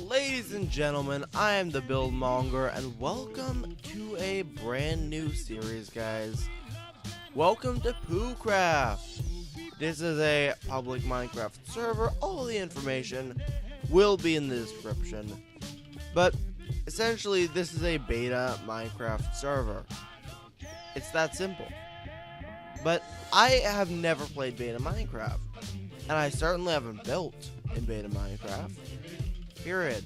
Ladies and gentlemen, I am the Buildmonger, and welcome to a brand new series, guys. Welcome to PuuCraft. This is a public Minecraft server. All the information will be in the description. But essentially, this is a beta Minecraft server. It's that simple. But I have never played beta Minecraft, and I certainly haven't built in beta Minecraft. Period.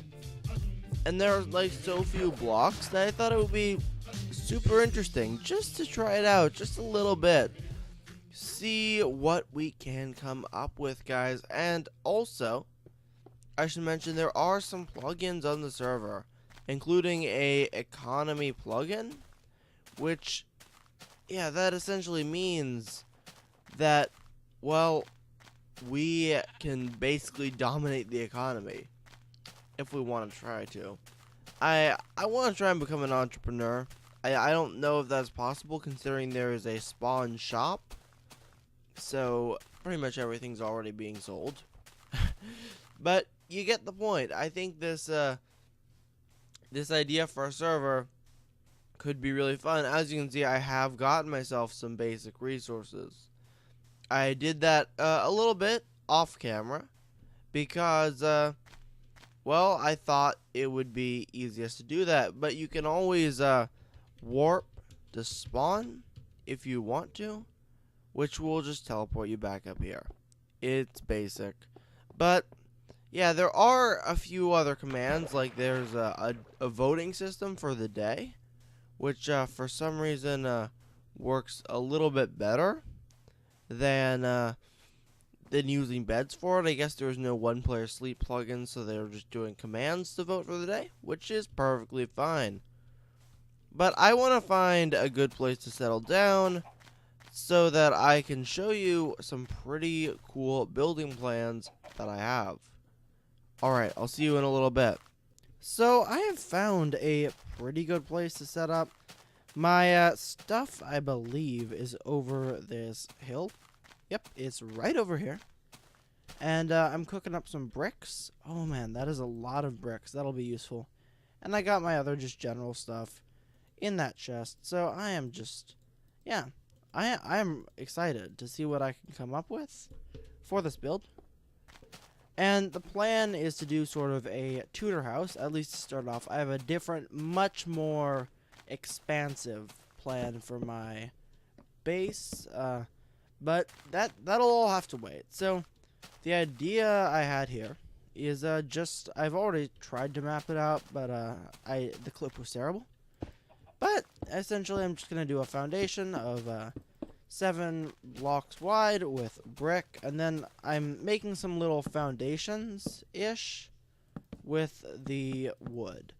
And there are like so few blocks that I thought it would be super interesting just to try it out just a little bit. See what we can come up with, guys. And also, I should mention there are some plugins on the server, including a economy plugin, which, yeah, that essentially means that, well, we can basically dominate the economy if we want to try to. I want to try and become an entrepreneur. I don't know if that's possible considering there is a spawn shop. So pretty much everything's already being sold. But you get the point. I think this this idea for a server could be really fun. As you can see, I have gotten myself some basic resources. I did that a little bit off camera because well, I thought it would be easiest to do that, but you can always warp to spawn if you want to, which will just teleport you back up here. It's basic. But yeah, there are a few other commands, like there's a voting system for the day, which for some reason works a little bit better than using beds for it. I guess there was no one-player sleep plugin, so they were just doing commands to vote for the day, which is perfectly fine. But I want to find a good place to settle down so that I can show you some pretty cool building plans that I have. Alright, I'll see you in a little bit. So, I have found a pretty good place to set up. My stuff, I believe, is over this hill. Yep, it's right over here. And I'm cooking up some bricks. Oh man, that is a lot of bricks. That'll be useful. And I got my other just general stuff in that chest. So I am just, yeah, I am excited to see what I can come up with for this build. And the plan is to do sort of a Tudor house, at least to start off. I have a different, much more expansive plan for my base. But that'll all have to wait. So the idea I had here is just I've already tried to map it out, but the clip was terrible. But essentially I'm just gonna do a foundation of 7 blocks wide with brick, and then I'm making some little foundations ish with the wood.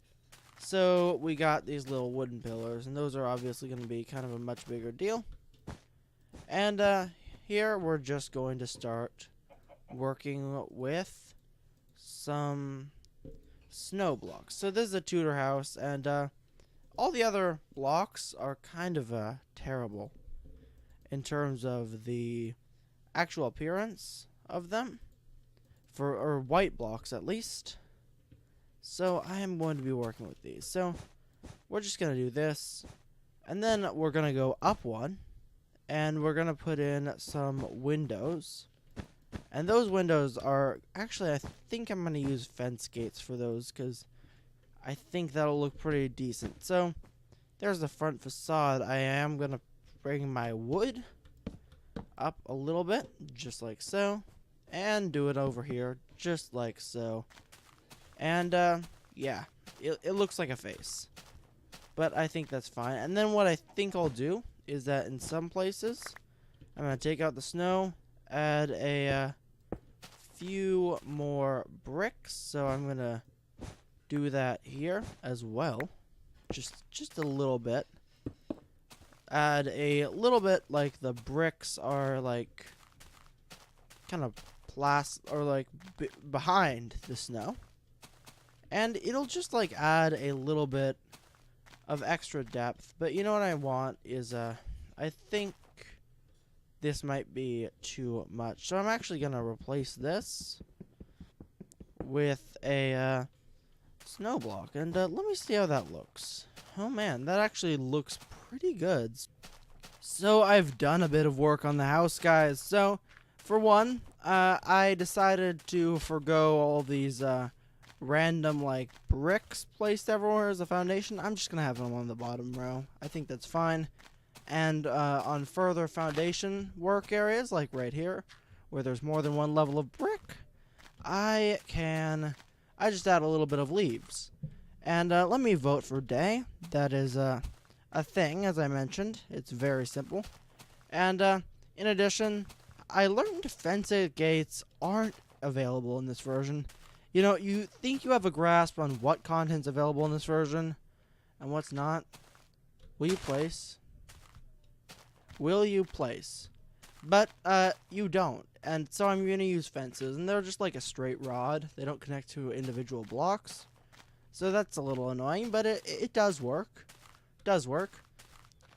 So we got these little wooden pillars, and those are obviously going to be kind of a much bigger deal. And here we're just going to start working with some snow blocks. So this is a Tudor house, and all the other blocks are kind of terrible in terms of the actual appearance of them, or white blocks at least. So I am going to be working with these. So we're just going to do this, and then we're going to go up one. And we're going to put in some windows. And those windows are, actually, I think I'm going to use fence gates for those, because I think that'll look pretty decent. So, there's the front facade. I am going to bring my wood up a little bit, just like so. And do it over here, just like so. And, yeah, it looks like a face. But I think that's fine. And then what I think I'll do is that in some places, I'm going to take out the snow, add a few more bricks. So I'm going to do that here as well. Just a little bit. Add a little bit, like the bricks are like kind of behind the snow. And it'll just like add a little bit of extra depth. But you know what I want is I think this might be too much. So I'm actually going to replace this with a snow block. And let me see how that looks. Oh man, that actually looks pretty good. So I've done a bit of work on the house, guys. So for one, I decided to forgo all these random like bricks placed everywhere as a foundation. I'm just gonna have them on the bottom row. I think that's fine. And on further foundation work areas, like right here, where there's more than one level of brick, I just add a little bit of leaves. And let me vote for day. That is a thing, as I mentioned. It's very simple. And in addition, I learned fence gates aren't available in this version. You know, you think you have a grasp on what content's available in this version and what's not. Will you place? Will you place? But you don't. And so I'm going to use fences, and they're just like a straight rod. They don't connect to individual blocks. So that's a little annoying, but it does work. Does work.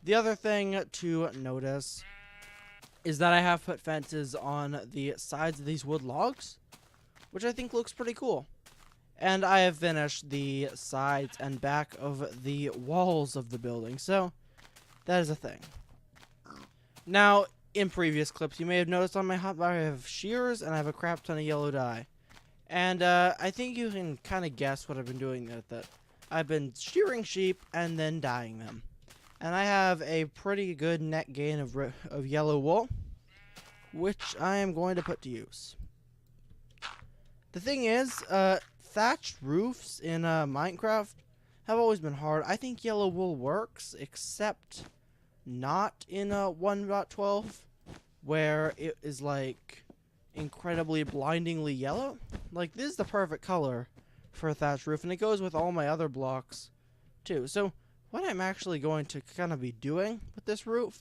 The other thing to notice is that I have put fences on the sides of these wood logs, which I think looks pretty cool. And I have finished the sides and back of the walls of the building, so that is a thing. Now, in previous clips, you may have noticed on my hotbar I have shears and I have a crap ton of yellow dye. And I think you can kind of guess what I've been doing with that. I've been shearing sheep and then dyeing them. And I have a pretty good net gain of yellow wool, which I am going to put to use. The thing is, thatched roofs in Minecraft have always been hard. I think yellow wool works, except not in 1.12, where it is like incredibly blindingly yellow. Like, this is the perfect color for a thatched roof, and it goes with all my other blocks too. So what I'm actually going to kind of be doing with this roof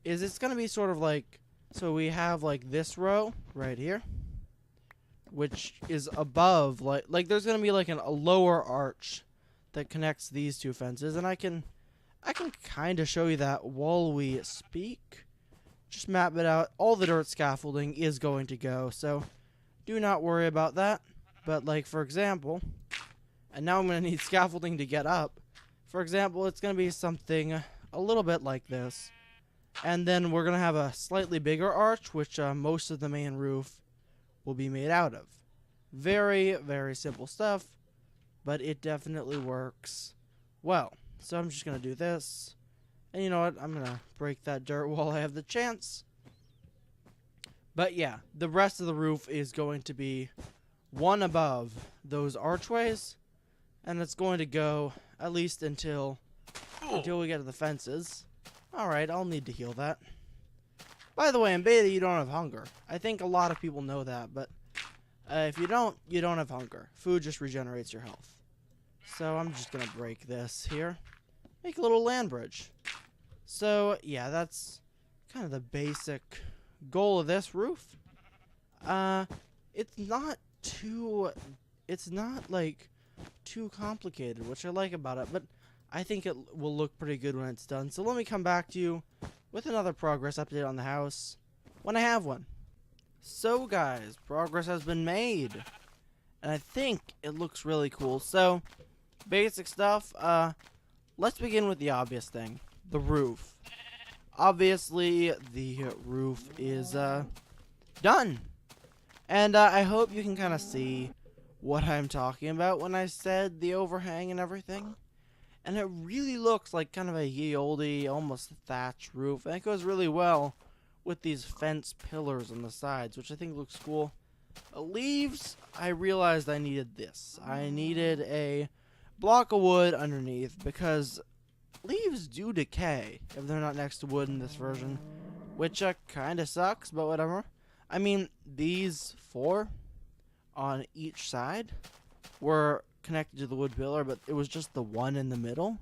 is it's going to be sort of like, so we have like this row right here, which is above, like there's going to be like a lower arch that connects these two fences, and I can kind of show you that while we speak. Just map it out. All the dirt scaffolding is going to go, so do not worry about that. But like, for example, and now I'm going to need scaffolding to get up. For example, it's going to be something a little bit like this. And then we're going to have a slightly bigger arch, which most of the main roof will be made out of. Very, very simple stuff, but it definitely works well. So I'm just going to do this. And you know what? I'm going to break that dirt while I have the chance. But yeah, the rest of the roof is going to be one above those archways. And it's going to go at least until we get to the fences. Alright, I'll need to heal that. By the way, in beta, you don't have hunger. I think a lot of people know that, but if you don't have hunger. Food just regenerates your health. So I'm just going to break this here. Make a little land bridge. So, yeah, that's kind of the basic goal of this roof. It's not like too complicated, which I like about it, but I think it will look pretty good when it's done. So let me come back to you with another progress update on the house when I have one. So guys, progress has been made, and I think it looks really cool. So, basic stuff, let's begin with the obvious thing. The roof. Obviously, the roof is done. And I hope you can kind of see what I'm talking about when I said the overhang and everything. And it really looks like kind of a ye olde, almost thatched roof. And it goes really well with these fence pillars on the sides, which I think looks cool. Leaves, I realized I needed this. I needed a block of wood underneath, because leaves do decay if they're not next to wood in this version, which kind of sucks, but whatever. I mean, these 4 on each side were connected to the wood pillar, but it was just the one in the middle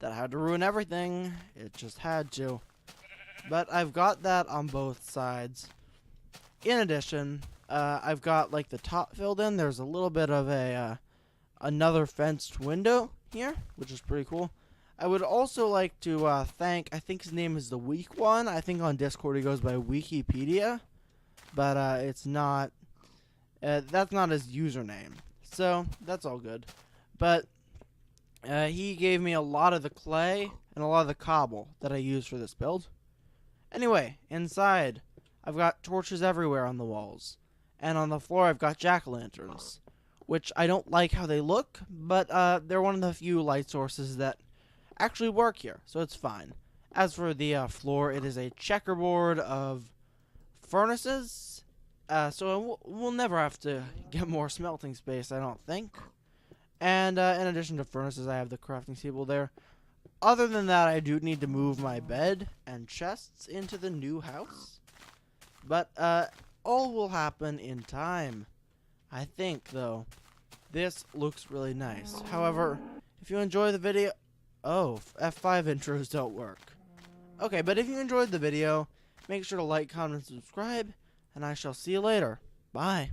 that had to ruin everything. It just had to. But I've got that on both sides. In addition, I've got like the top filled in. There's a little bit of a another fenced window here, which is pretty cool. I would also like to thank, I think his name is the Weak One. I think on Discord he goes by Wikipedia, but it's not That's not his username, so that's all good. But he gave me a lot of the clay and a lot of the cobble that I use for this build. Anyway, inside, I've got torches everywhere on the walls. And on the floor, I've got jack-o'-lanterns, which I don't like how they look, but they're one of the few light sources that actually work here, so it's fine. As for the floor, it is a checkerboard of furnaces, so we'll never have to get more smelting space, I don't think. And in addition to furnaces, I have the crafting table there. Other than that, I do need to move my bed and chests into the new house. But all will happen in time. I think, though, this looks really nice. However, if you enjoy the video... Oh, F5 intros don't work. Okay, but if you enjoyed the video, make sure to like, comment, and subscribe, and I shall see you later. Bye.